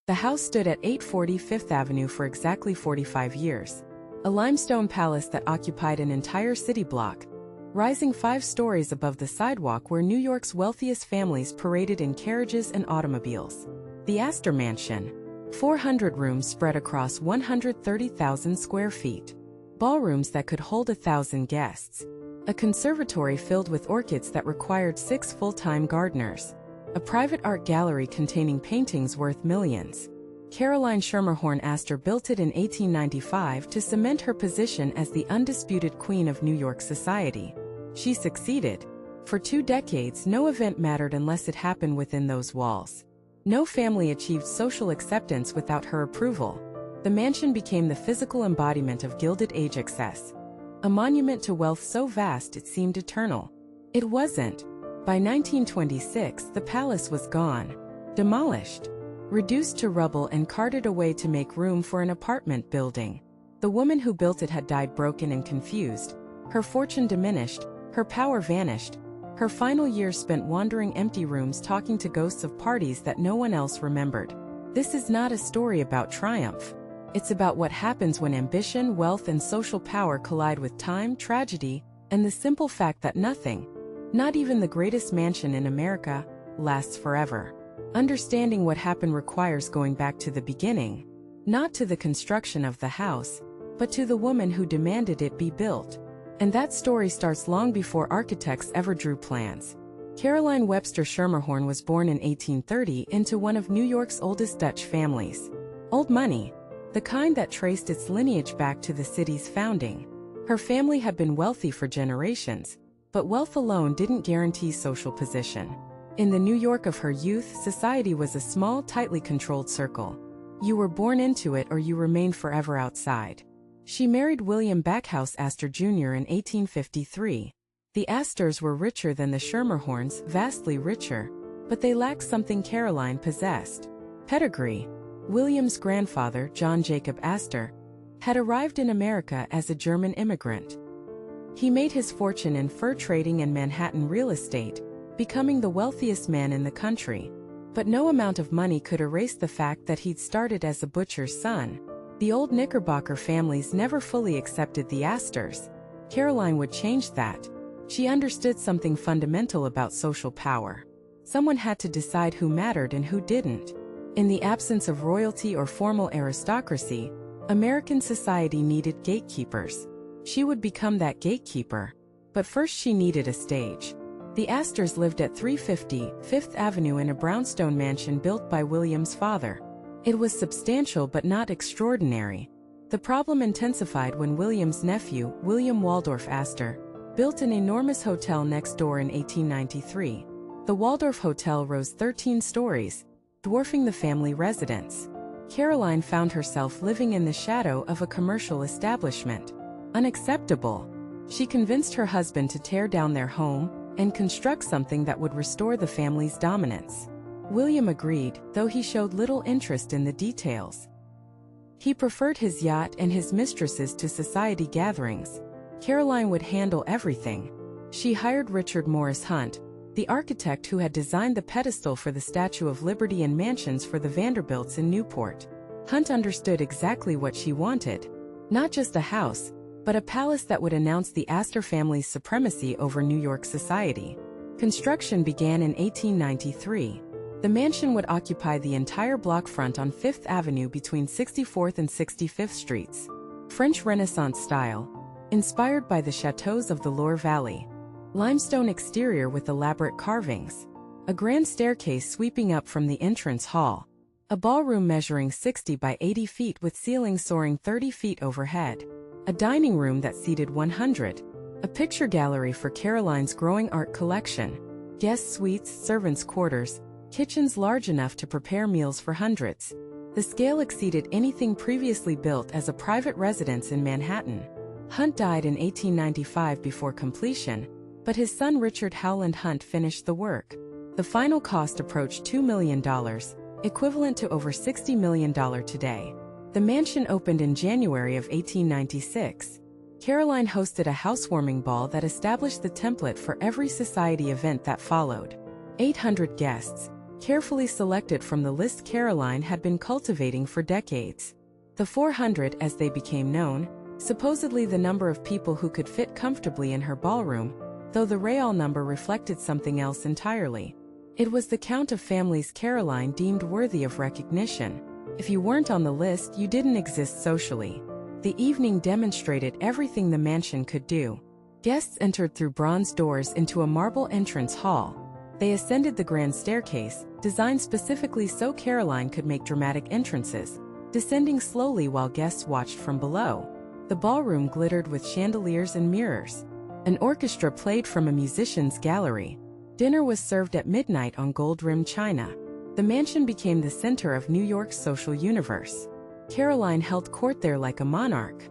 The house stood at 840 Fifth Avenue for exactly 45 years. A limestone palace that occupied an entire city block, rising 5 stories above the sidewalk where New York's wealthiest families paraded in carriages and automobiles. The Astor Mansion. 400 rooms spread across 130,000 square feet. Ballrooms that could hold 1,000 guests. A conservatory filled with orchids that required 6 full-time gardeners. A private art gallery containing paintings worth millions. Caroline Schermerhorn Astor built it in 1895 to cement her position as the undisputed queen of New York society. She succeeded. For 2 decades, no event mattered unless it happened within those walls. No family achieved social acceptance without her approval. The mansion became the physical embodiment of Gilded Age excess. A monument to wealth so vast it seemed eternal. It wasn't. By 1926, the palace was gone. Demolished. Reduced to rubble and carted away to make room for an apartment building. The woman who built it had died broken and confused. Her fortune diminished, her power vanished. Her final years spent wandering empty rooms talking to ghosts of parties that no one else remembered. This is not a story about triumph. It's about what happens when ambition, wealth, and social power collide with time, tragedy, and the simple fact that nothing, not even the greatest mansion in America, lasts forever. Understanding what happened requires going back to the beginning, not to the construction of the house, but to the woman who demanded it be built. And that story starts long before architects ever drew plans. Caroline Webster Schermerhorn was born in 1830 into one of New York's oldest Dutch families. Old money, the kind that traced its lineage back to the city's founding. Her family had been wealthy for generations, but wealth alone didn't guarantee social position. In the New York of her youth, society was a small, tightly controlled circle. You were born into it or you remained forever outside. She married William Backhouse Astor Jr. in 1853. The Astors were richer than the Schermerhorns, vastly richer, but they lacked something Caroline possessed. Pedigree. William's grandfather, John Jacob Astor, had arrived in America as a German immigrant. He made his fortune in fur trading and Manhattan real estate, becoming the wealthiest man in the country. But no amount of money could erase the fact that he'd started as a butcher's son. The old Knickerbocker families never fully accepted the Astors. Caroline would change that. She understood something fundamental about social power. Someone had to decide who mattered and who didn't. In the absence of royalty or formal aristocracy, American society needed gatekeepers. She would become that gatekeeper. But first she needed a stage. The Astors lived at 350 Fifth Avenue in a brownstone mansion built by William's father. It was substantial but not extraordinary. The problem intensified when William's nephew, William Waldorf Astor, built an enormous hotel next door in 1893. The Waldorf Hotel rose 13 stories, dwarfing the family residence. Caroline found herself living in the shadow of a commercial establishment. Unacceptable. She convinced her husband to tear down their home and construct something that would restore the family's dominance. William agreed, though he showed little interest in the details. He preferred his yacht and his mistresses to society gatherings. Caroline would handle everything. She hired Richard Morris Hunt, the architect who had designed the pedestal for the Statue of Liberty and mansions for the Vanderbilts in Newport. Hunt understood exactly what she wanted. Not just a house, but a palace that would announce the Astor family's supremacy over New York society. Construction began in 1893. The mansion would occupy the entire block front on Fifth Avenue between 64th and 65th Streets. French Renaissance style, inspired by the chateaux of the Loire Valley. Limestone exterior with elaborate carvings. A grand staircase sweeping up from the entrance hall. A ballroom measuring 60 by 80 feet with ceilings soaring 30 feet overhead. A dining room that seated 100. A picture gallery for Caroline's growing art collection. Guest suites, servants' quarters, kitchens large enough to prepare meals for hundreds. The scale exceeded anything previously built as a private residence in Manhattan. Hunt died in 1895 before completion, but his son Richard Howland Hunt finished the work. The final cost approached $2 million, equivalent to over $60 million today. The mansion opened in January of 1896. Caroline hosted a housewarming ball that established the template for every society event that followed. 800 guests, carefully selected from the list Caroline had been cultivating for decades. The 400, as they became known, supposedly the number of people who could fit comfortably in her ballroom, though the real number reflected something else entirely. It was the count of families Caroline deemed worthy of recognition. If you weren't on the list, you didn't exist socially. The evening demonstrated everything the mansion could do. Guests entered through bronze doors into a marble entrance hall. They ascended the grand staircase, designed specifically so Caroline could make dramatic entrances, descending slowly while guests watched from below. The ballroom glittered with chandeliers and mirrors. An orchestra played from a musician's gallery. Dinner was served at midnight on gold-rimmed china. The mansion became the center of New York's social universe. Caroline held court there like a monarch.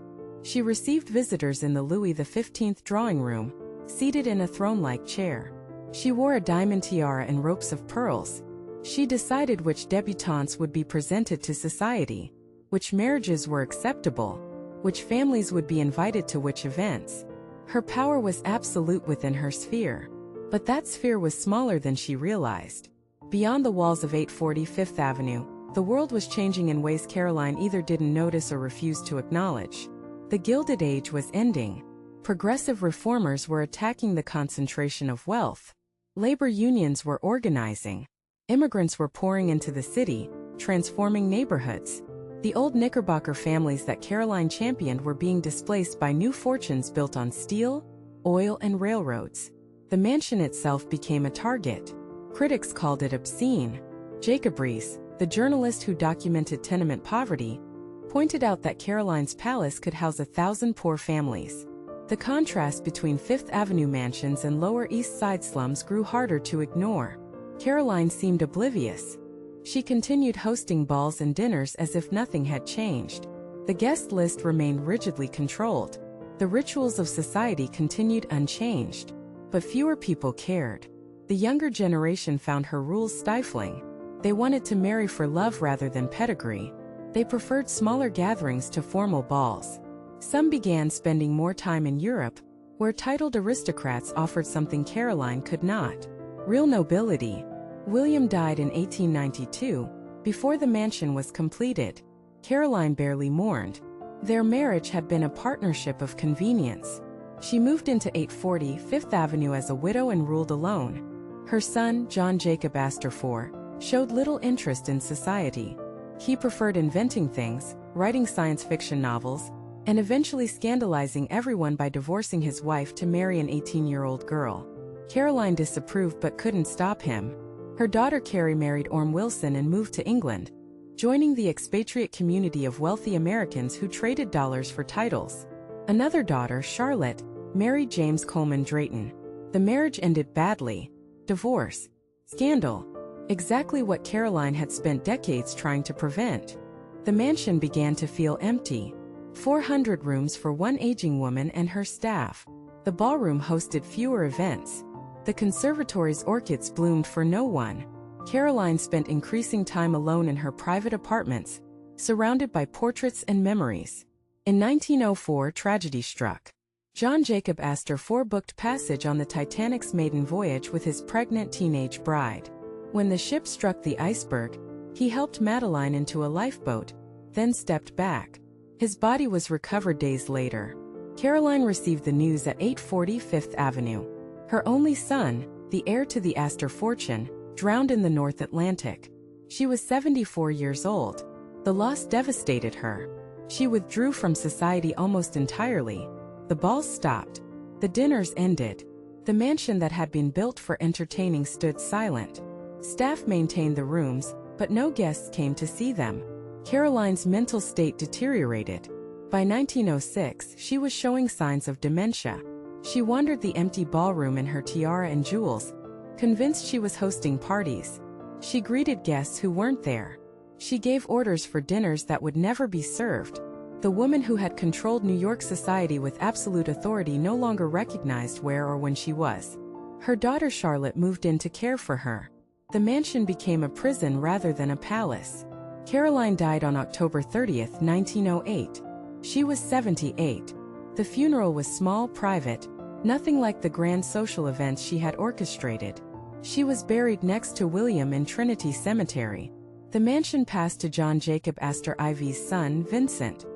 She received visitors in the Louis XV drawing room, seated in a throne-like chair. She wore a diamond tiara and ropes of pearls. She decided which débutantes would be presented to society, which marriages were acceptable, which families would be invited to which events. Her power was absolute within her sphere. But that sphere was smaller than she realized. Beyond the walls of 840 Fifth Avenue, the world was changing in ways Caroline either didn't notice or refused to acknowledge. The Gilded Age was ending. Progressive reformers were attacking the concentration of wealth. Labor unions were organizing. Immigrants were pouring into the city, transforming neighborhoods. The old Knickerbocker families that Caroline championed were being displaced by new fortunes built on steel, oil, and railroads. The mansion itself became a target. Critics called it obscene. Jacob Riis, the journalist who documented tenement poverty, pointed out that Caroline's palace could house 1,000 poor families. The contrast between Fifth Avenue mansions and Lower East Side slums grew harder to ignore. Caroline seemed oblivious. She continued hosting balls and dinners as if nothing had changed. The guest list remained rigidly controlled. The rituals of society continued unchanged. But fewer people cared. The younger generation found her rules stifling. They wanted to marry for love rather than pedigree. They preferred smaller gatherings to formal balls. Some began spending more time in Europe, where titled aristocrats offered something Caroline could not: real nobility. William died in 1892, before the mansion was completed. Caroline barely mourned. Their marriage had been a partnership of convenience. She moved into 840 Fifth Avenue as a widow and ruled alone. Her son, John Jacob Astor IV, showed little interest in society. He preferred inventing things, writing science fiction novels, and eventually scandalizing everyone by divorcing his wife to marry an 18-year-old girl. Caroline disapproved but couldn't stop him. Her daughter Carrie married Orm Wilson and moved to England, joining the expatriate community of wealthy Americans who traded dollars for titles. Another daughter, Charlotte, married James Coleman Drayton. The marriage ended badly. Divorce. Scandal. Exactly what Caroline had spent decades trying to prevent. The mansion began to feel empty. 400 rooms for one aging woman and her staff. The ballroom hosted fewer events. The conservatory's orchids bloomed for no one. Caroline spent increasing time alone in her private apartments, surrounded by portraits and memories. In 1904, tragedy struck. John Jacob Astor IV booked passage on the Titanic's maiden voyage with his pregnant teenage bride. When the ship struck the iceberg, he helped Madeline into a lifeboat, then stepped back. His body was recovered days later. Caroline received the news at 840 Fifth Avenue. Her only son, the heir to the Astor fortune, drowned in the North Atlantic. She was 74 years old. The loss devastated her. She withdrew from society almost entirely. The balls stopped. The dinners ended. The mansion that had been built for entertaining stood silent. Staff maintained the rooms, but no guests came to see them. Caroline's mental state deteriorated. By 1906, she was showing signs of dementia. She wandered the empty ballroom in her tiara and jewels, convinced she was hosting parties. She greeted guests who weren't there. She gave orders for dinners that would never be served. The woman who had controlled New York society with absolute authority no longer recognized where or when she was. Her daughter Charlotte moved in to care for her. The mansion became a prison rather than a palace. Caroline died on October 30, 1908. She was 78. The funeral was small, private, nothing like the grand social events she had orchestrated. She was buried next to William in Trinity Cemetery. The mansion passed to John Jacob Astor Ivy's son, Vincent.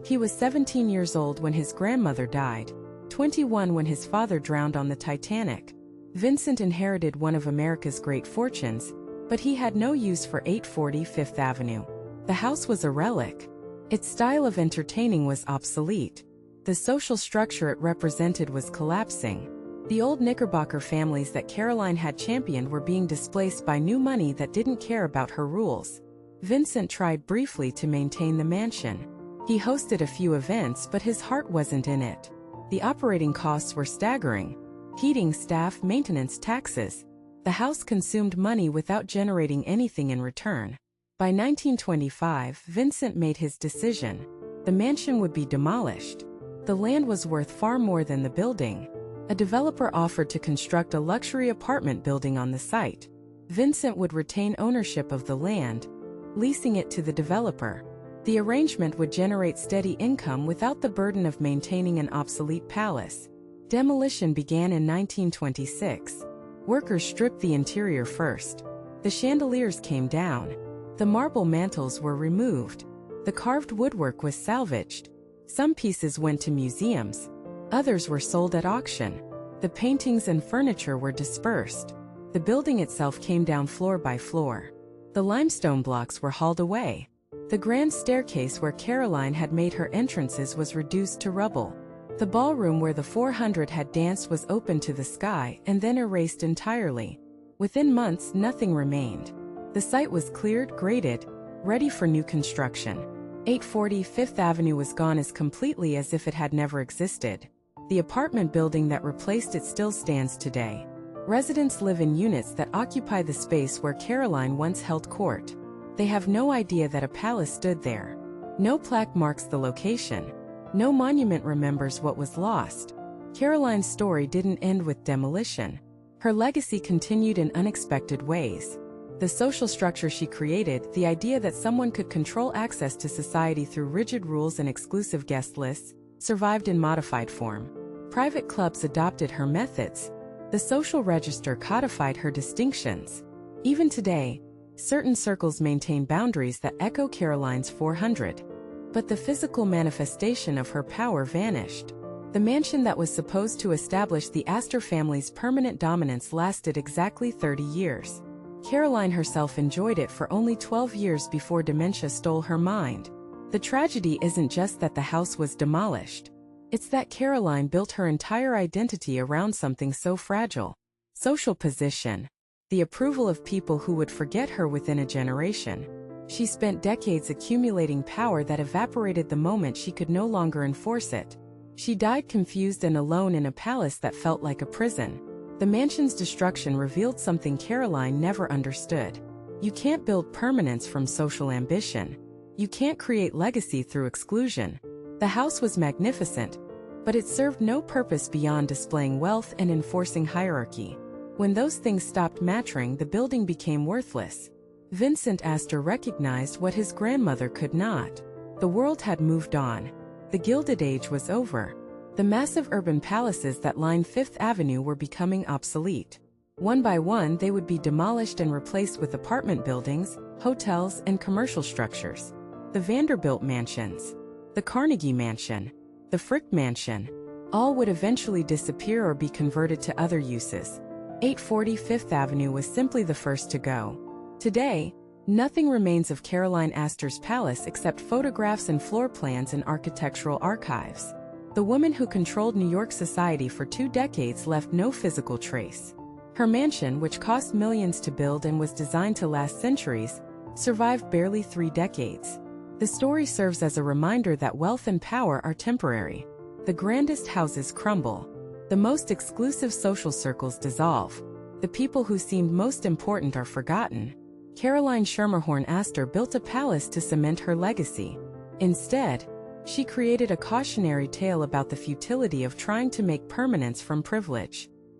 He was 17 years old when his grandmother died, 21 when his father drowned on the Titanic. Vincent inherited one of America's great fortunes, but he had no use for 840 Fifth Avenue. The house was a relic. Its style of entertaining was obsolete. The social structure it represented was collapsing. The old Knickerbocker families that Caroline had championed were being displaced by new money that didn't care about her rules. Vincent tried briefly to maintain the mansion. He hosted a few events, but his heart wasn't in it. The operating costs were staggering. Heating, staff, maintenance, taxes. The house consumed money without generating anything in return. By 1925, Vincent made his decision. The mansion would be demolished. The land was worth far more than the building. A developer offered to construct a luxury apartment building on the site. Vincent would retain ownership of the land, leasing it to the developer. The arrangement would generate steady income without the burden of maintaining an obsolete palace. Demolition began in 1926. Workers stripped the interior first. The chandeliers came down. The marble mantels were removed. The carved woodwork was salvaged. Some pieces went to museums. Others were sold at auction. The paintings and furniture were dispersed. The building itself came down floor by floor. The limestone blocks were hauled away. The grand staircase where Caroline had made her entrances was reduced to rubble. The ballroom where the 400 had danced was opened to the sky and then erased entirely. Within months, nothing remained. The site was cleared, graded, ready for new construction. 840 Fifth Avenue was gone as completely as if it had never existed. The apartment building that replaced it still stands today. Residents live in units that occupy the space where Caroline once held court. They have no idea that a palace stood there. No plaque marks the location. No monument remembers what was lost. Caroline's story didn't end with demolition. Her legacy continued in unexpected ways. The social structure she created, the idea that someone could control access to society through rigid rules and exclusive guest lists, survived in modified form. Private clubs adopted her methods. The social register codified her distinctions. Even today, certain circles maintain boundaries that echo Caroline's 400. But the physical manifestation of her power vanished. The mansion that was supposed to establish the Astor family's permanent dominance lasted exactly 30 years. Caroline herself enjoyed it for only 12 years before dementia stole her mind. The tragedy isn't just that the house was demolished. It's that Caroline built her entire identity around something so fragile. Social position. The approval of people who would forget her within a generation. She spent decades accumulating power that evaporated the moment she could no longer enforce it. She died confused and alone in a palace that felt like a prison. The mansion's destruction revealed something Caroline never understood. You can't build permanence from social ambition. You can't create legacy through exclusion. The house was magnificent, but it served no purpose beyond displaying wealth and enforcing hierarchy. When those things stopped mattering, the building became worthless. Vincent Astor recognized what his grandmother could not. The world had moved on. The Gilded Age was over. The massive urban palaces that lined Fifth Avenue were becoming obsolete. One by one, they would be demolished and replaced with apartment buildings, hotels, and commercial structures. The Vanderbilt mansions, the Carnegie Mansion, the Frick Mansion, all would eventually disappear or be converted to other uses. 840 Fifth Avenue was simply the first to go. Today, nothing remains of Caroline Astor's palace except photographs and floor plans in architectural archives. The woman who controlled New York society for 2 decades left no physical trace. Her mansion, which cost millions to build and was designed to last centuries, survived barely 3 decades. The story serves as a reminder that wealth and power are temporary. The grandest houses crumble. The most exclusive social circles dissolve. The people who seemed most important are forgotten. Caroline Schermerhorn Astor built a palace to cement her legacy. Instead, she created a cautionary tale about the futility of trying to make permanence from privilege.